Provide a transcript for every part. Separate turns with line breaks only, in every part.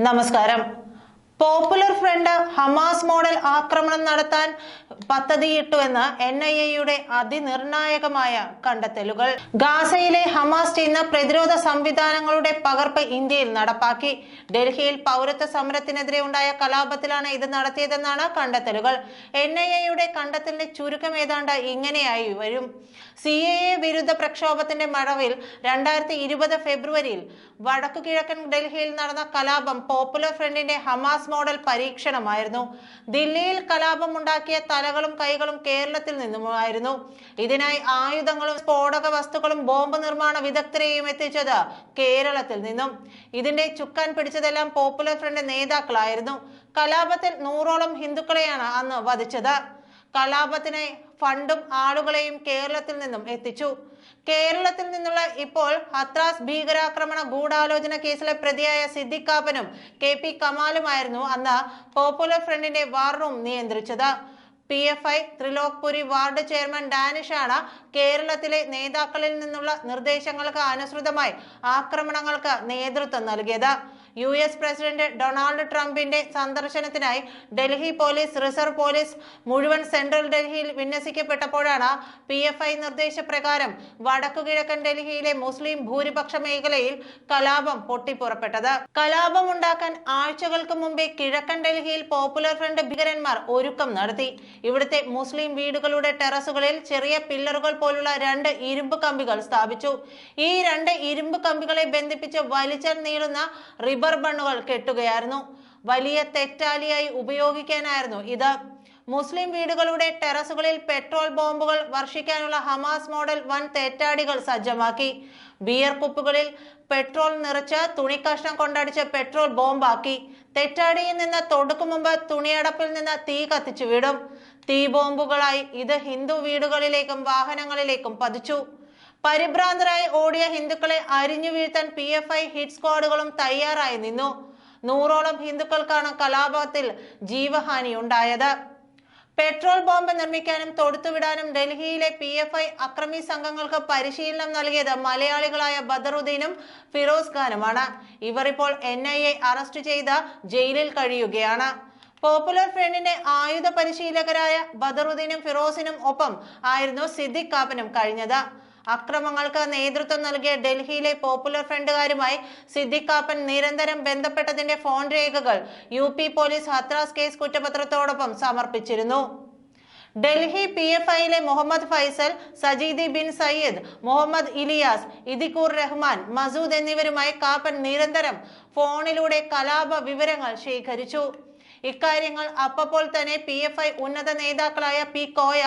നമസ്കാരം. Popular front Hamas model ആക്രമണം നടത്താൻ പദ്ധതിയിട്ടുവെന്ന് NIA-യുടെ അതിനിർണായകമായ കണ്ടെത്തലുകൾ. ഗാസയിലെ ഹമാസ് ചെയ്യുന്ന പ്രതിരോധ സംവിധാനങ്ങളുടെ പകർപ്പ് ഇന്ത്യയിൽ നടപ്പാക്കി. ഡൽഹിയിൽ പൗരത്വ സമരത്തിനെതിരെ ഉണ്ടായ കലാപത്തിലാണ് ഇത് നടത്തിയതെന്നാണ് കണ്ടെത്തലുകൾ. NIA-യുടെ കണ്ടെത്തലിന്റെ ചുരുക്കം ഏതാണ്ട് ഇങ്ങനെയായി വരും. CAA വിരുദ്ധ പ്രക്ഷോഭത്തിന്റെ മറവിൽ 2020 ഫെബ്രുവരിയിൽ വടക്കു കിഴക്കൻ ഡൽഹിയിൽ നടന്ന കലാപം പോപ്പുലർ ഫ്രണ്ടിന്റെ ഹമാസ് മോഡൽ പരീക്ഷണമായിരുന്നു. ദില്ലിയിൽ കലാപം ഉണ്ടാക്കിയ തലകളും കൈകളും കേരളത്തിൽ നിന്നുമായിരുന്നു. ഇതിനായി ആയുധങ്ങളും സ്ഫോടക വസ്തുക്കളും ബോംബ് നിർമ്മാണ വിദഗ്ധരെയും എത്തിച്ചത് കേരളത്തിൽ നിന്നും. ഇതിന്റെ ചുക്കാൻ പിടിച്ചതെല്ലാം പോപ്പുലർ ഫ്രണ്ട് നേതാക്കളായിരുന്നു. കലാപത്തിൽ 100ഓളം ഹിന്ദുക്കളെയാണ് അന്ന് വധിച്ചത്. കലാപത്തിന് ഫണ്ടും ആളുകളെയും കേരളത്തിൽ നിന്നും എത്തിച്ചു. കേരളത്തിൽ നിന്നുള്ള ഇപ്പോൾ ഹത്രാസ് ഭീകരാക്രമണ ഗൂഢാലോചന കേസിലെ പ്രതിയായ സിദ്ദിഖ് കാപ്പനും KP കമാലുമായിരുന്നു അന്ന് പോപ്പുലർ ഫ്രണ്ടിന്റെ വാർ റൂം നിയന്ത്രിച്ചത്. PFI ത്രിലോക്പുരി വാർഡ് ചെയർമാൻ ഡാനിഷാണ് കേരളത്തിലെ നേതാക്കളിൽ നിന്നുള്ള നിർദ്ദേശങ്ങൾക്ക് അനുസൃതമായി ആക്രമണങ്ങൾക്ക് നേതൃത്വം നൽകിയത്. US പ്രസിഡന്റ് ഡൊണാൾഡ് ട്രംപിന്റെ സന്ദർശനത്തിനായി ഡൽഹി പോലീസ്, റിസർവ് പോലീസ് മുഴുവൻ സെൻട്രൽ ഡൽഹിയിൽ വിന്യസിക്കപ്പെട്ടപ്പോഴാണ് PFI നിർദ്ദേശപ്രകാരം വടക്കു കിഴക്കൻ ഡൽഹിയിലെ മുസ്ലിം ഭൂരിപക്ഷ മേഖലയിൽ കലാപം പൊട്ടിപ്പുറപ്പെട്ടത്. കലാപം ഉണ്ടാക്കാൻ ആഴ്ചകൾക്ക് മുമ്പേ കിഴക്കൻ ഡൽഹിയിൽ പോപ്പുലർ ഫ്രണ്ട് ഭീകരന്മാർ ഒരുക്കം നടത്തി. ഇവിടുത്തെ മുസ്ലിം വീടുകളുടെ ടെറസുകളിൽ ചെറിയ പില്ലറുകൾ പോലുള്ള 2 ഇരുമ്പ് കമ്പികൾ സ്ഥാപിച്ചു. ഈ 2 ഇരുമ്പ് കമ്പികളെ ബന്ധിപ്പിച്ച് വലിച്ചാൽ നീളുന്ന റിബർ ബണ്ണുകൾ കെട്ടുകയായിരുന്നു. വലിയ തെറ്റാലിയായി ഉപയോഗിക്കാനായിരുന്നു ഇത്. മുസ്ലിം വീടുകളുടെ ടെറസുകളിൽ പെട്രോൾ ബോംബുകൾ വർഷിക്കാനുള്ള ഹമാസ് മോഡൽ വൻ തെറ്റാടികൾ സജ്ജമാക്കി. ബിയർ കുപ്പുകളിൽ പെട്രോൾ നിറച്ച് തുണിക്കഷ്ണം കൊണ്ടടിച്ച് പെട്രോൾ ബോംബാക്കി. തെറ്റാടിയിൽ നിന്ന് തൊടുക്കു മുമ്പ് തുണിയടപ്പിൽ നിന്ന് തീ കത്തിച്ചു വിടും. തീ ബോംബുകളായി ഇത് ഹിന്ദു വീടുകളിലേക്കും വാഹനങ്ങളിലേക്കും പതിച്ചു. പരിഭ്രാന്തരായി ഓടിയ ഹിന്ദുക്കളെ അരിഞ്ഞു വീഴ്ത്താൻ PFI ഹിറ്റ് സ്ക്വാഡുകളും തയ്യാറായി നിന്നു. 100ഓളം ഹിന്ദുക്കൾക്കാണ് കലാപത്തിൽ ജീവഹാനി ഉണ്ടായത്. പെട്രോൾ ബോംബ് നിർമ്മിക്കാനും തൊടുത്തുവിടാനും ഡൽഹിയിലെ PFI അക്രമി സംഘങ്ങൾക്ക് പരിശീലനം നൽകിയത് മലയാളികളായ ബദറുദ്ദീനും ഫിറോസ് ഖാനുമാണ്. ഇവർ ഇപ്പോൾ NIA അറസ്റ്റ് ചെയ്ത് ജയിലിൽ കഴിയുകയാണ്. പോപ്പുലർ ഫ്രണ്ടിന്റെ ആയുധ പരിശീലകരായ ബദറുദ്ദീനും ഫിറോസിനും ഒപ്പം ആയിരുന്നു സിദ്ദിഖ് കാപ്പനും കഴിഞ്ഞത്. അക്രമങ്ങൾക്ക് നേതൃത്വം നൽകിയ ഡൽഹിയിലെ പോപ്പുലർ ഫ്രണ്ടുകാരുമായി സിദ്ദിഖ് കാപ്പൻ നിരന്തരം ബന്ധപ്പെട്ടതിന്റെ ഫോൺ രേഖകൾ UP പോലീസ് ഹത്രാസ് കേസ് കുറ്റപത്രത്തോടൊപ്പം സമർപ്പിച്ചിരുന്നു. ഡൽഹി PFIയിലെ മുഹമ്മദ് ഫൈസൽ, സജീദി ബിൻ സയ്യിദ്, മുഹമ്മദ് ഇലിയാസ്, ഇദിഖുർ റഹ്മാൻ, മസൂദ് എന്നിവരുമായി കാപ്പൻ നിരന്തരം ഫോണിലൂടെ കലാപ വിവരങ്ങൾ ശേഖരിച്ചു. ഇക്കാര്യങ്ങൾ അപ്പോൾ തന്നെ PFI ഉന്നത നേതാക്കളായ P കോയ,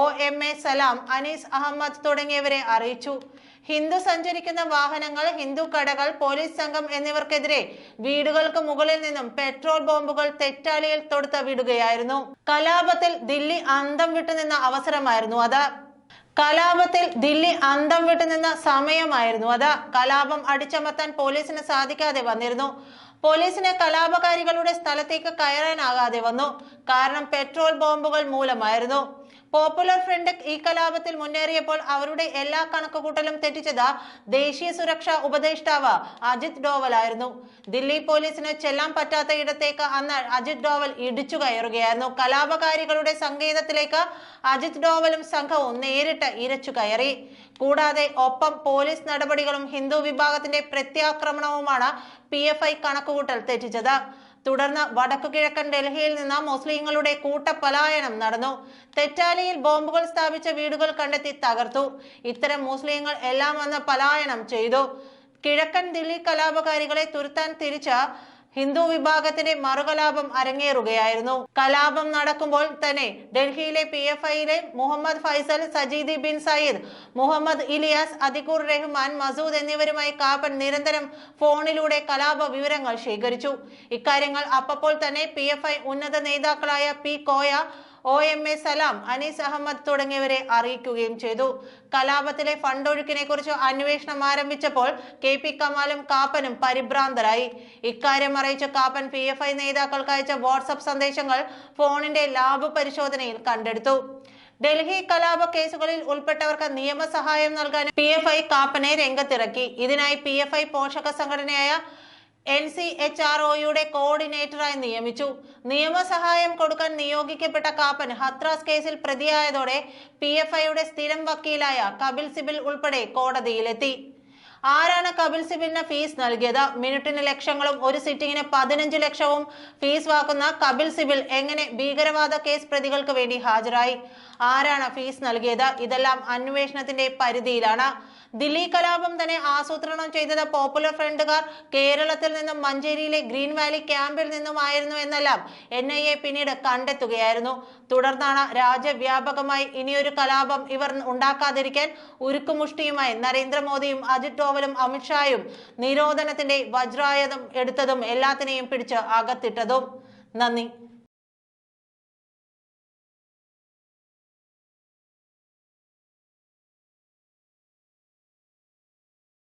OMA സലാം, അനീസ് അഹമ്മദ് തുടങ്ങിയവരെ അറിയിച്ചു. ഹിന്ദു സഞ്ചരിക്കുന്ന വാഹനങ്ങൾ, ഹിന്ദു കടകൾ, പോലീസ് സംഘം എന്നിവർക്കെതിരെ വീടുകൾക്ക് മുകളിൽ നിന്നും പെട്രോൾ ബോംബുകൾ തെറ്റാലിയിൽ തൊടുത്ത് വിടുകയായിരുന്നു. കലാപത്തിൽ ദില്ലി അന്തം വിട്ടുനിന്ന അവസരമായിരുന്നു അത്. കലാപത്തിൽ ദില്ലി അന്തം വിട്ടുനിന്ന സമയമായിരുന്നു അത്. കലാപം അടിച്ചമർത്താൻ പോലീസിന് സാധിക്കാതെ വന്നിരുന്നു. പോലീസിന് കലാപകാരികളുടെ സ്ഥലത്തേക്ക് കയറാനാകാതെ വന്നു. കാരണം പെട്രോൾ ബോംബുകൾ മൂലമായിരുന്നു. പോപ്പുലർ ഫ്രണ്ട് ഈ കലാപത്തിൽ മുന്നേറിയപ്പോൾ അവരുടെ എല്ലാ കണക്കുകൂട്ടലും തെറ്റിച്ചത് ദേശീയ സുരക്ഷാ ഉപദേഷ്ടാവ് അജിത് ഡോവൽ ആയിരുന്നു. ദില്ലി പോലീസിന് ചെല്ലാൻ പറ്റാത്ത ഇടത്തേക്ക് അന്ന് അജിത് ഡോവൽ ഇടിച്ചു കയറുകയായിരുന്നു. കലാപകാരികളുടെ സങ്കേതത്തിലേക്ക് അജിത് ഡോവലും സംഘവും നേരിട്ട് ഇരച്ചു കയറി. കൂടാതെ ഒപ്പം പോലീസ് നടപടികളും ഹിന്ദു വിഭാഗത്തിന്റെ പ്രത്യാക്രമണവുമാണ് PFI കണക്കുകൂട്ടൽ തെറ്റിച്ചത്. തുടർന്ന് വടക്കു കിഴക്കൻ ഡൽഹിയിൽ നിന്ന് മുസ്ലിങ്ങളുടെ കൂട്ടപലായനം നടന്നു. തെറ്റാലിയിൽ ബോംബുകൾ സ്ഥാപിച്ച വീടുകൾ കണ്ടെത്തി തകർത്തു. ഇത്തരം മുസ്ലിങ്ങൾ എല്ലാം വന്ന് പലായനം ചെയ്തു. കിഴക്കൻ ദില്ലി കലാപകാരികളെ തുരത്താൻ തിരിച്ച ഹിന്ദു വിഭാഗത്തിന്റെ മറുകലാപം അരങ്ങേറുകയായിരുന്നു. കലാപം നടക്കുമ്പോൾ തന്നെ ഡൽഹിയിലെ PFIയിലെ മുഹമ്മദ് ഫൈസൽ, സജീദി ബിൻ സയ്യിദ്, മുഹമ്മദ് ഇലിയാസ്, ഇദിഖുർ റഹ്മാൻ, മസൂദ് എന്നിവരുമായി കാപ്പൻ നിരന്തരം ഫോണിലൂടെ കലാപ വിവരങ്ങൾ ശേഖരിച്ചു. ഇക്കാര്യങ്ങൾ അപ്പോൾ തന്നെ PFI ഉന്നത നേതാക്കളായ P കോയ, OMA സലാം, അനീസ് അഹമ്മദ് തുടങ്ങിയവരെ അറിയിക്കുകയും ചെയ്തു. കലാപത്തിലെ ഫണ്ടൊഴുക്കിനെ കുറിച്ച് അന്വേഷണം ആരംഭിച്ചപ്പോൾ KP കമാലും കാപ്പനും പരിഭ്രാന്തരായി. ഇക്കാര്യം അറിയിച്ച കാപ്പൻ PFI നേതാക്കൾക്ക് അയച്ച വാട്സ്ആപ്പ് സന്ദേശങ്ങൾ ഫോണിന്റെ ലാബ് പരിശോധനയിൽ കണ്ടെടുത്തു. ഡൽഹി കലാപ കേസുകളിൽ ഉൾപ്പെട്ടവർക്ക് നിയമസഹായം നൽകാൻ PFI കാപ്പനെ രംഗത്തിറക്കി. ഇതിനായി PFI പോഷക സംഘടനയായ NCHROയുടെ കോർഡിനേറ്ററായി നിയമിച്ചു. നിയമസഹായം കൊടുക്കാൻ നിയോഗിക്കപ്പെട്ട കാപ്പൻ ഹത്രാസ് കേസിൽ പ്രതിയായതോടെ PFIയുടെ സ്ഥിരം വക്കീലായ കപിൽ സിബൽ ഉൾപ്പെടെ കോടതിയിലെത്തി. ആരാണ് കപിൽ സിബലിന് ഫീസ് നൽകിയത്? മിനിറ്റിന് ലക്ഷങ്ങളും ഒരു സിറ്റിംഗിന് 15 ലക്ഷവും ഫീസ് വാക്കുന്ന കപിൽ സിബൽ എങ്ങനെ ഭീകരവാദ കേസ് പ്രതികൾക്ക് വേണ്ടി ഹാജരായി? ആരാണ് ഫീസ് നൽകിയത്? ഇതെല്ലാം അന്വേഷണത്തിന്റെ പരിധിയിലാണ്. ദില്ലി കലാപം തന്നെ ആസൂത്രണം ചെയ്തത് പോപ്പുലർ ഫ്രണ്ടുകാർ കേരളത്തിൽ നിന്നും മഞ്ചേരിയിലെ ഗ്രീൻ വാലി ക്യാമ്പിൽ നിന്നുമായിരുന്നു എന്നെല്ലാം NIA പിന്നീട് കണ്ടെത്തുകയായിരുന്നു. തുടർന്നാണ് രാജ്യവ്യാപകമായി ഇനിയൊരു കലാപം ഇവർ ഉണ്ടാക്കാതിരിക്കാൻ ഉരുക്കുമുഷ്ടിയുമായി നരേന്ദ്രമോദിയും അജിത് ഡോവലും അമിത്ഷായും നിരോധനത്തിന്റെ വജ്രായുധം എടുത്തതും എല്ലാത്തിനെയും പിടിച്ച് അകത്തിട്ടതും. നന്ദി.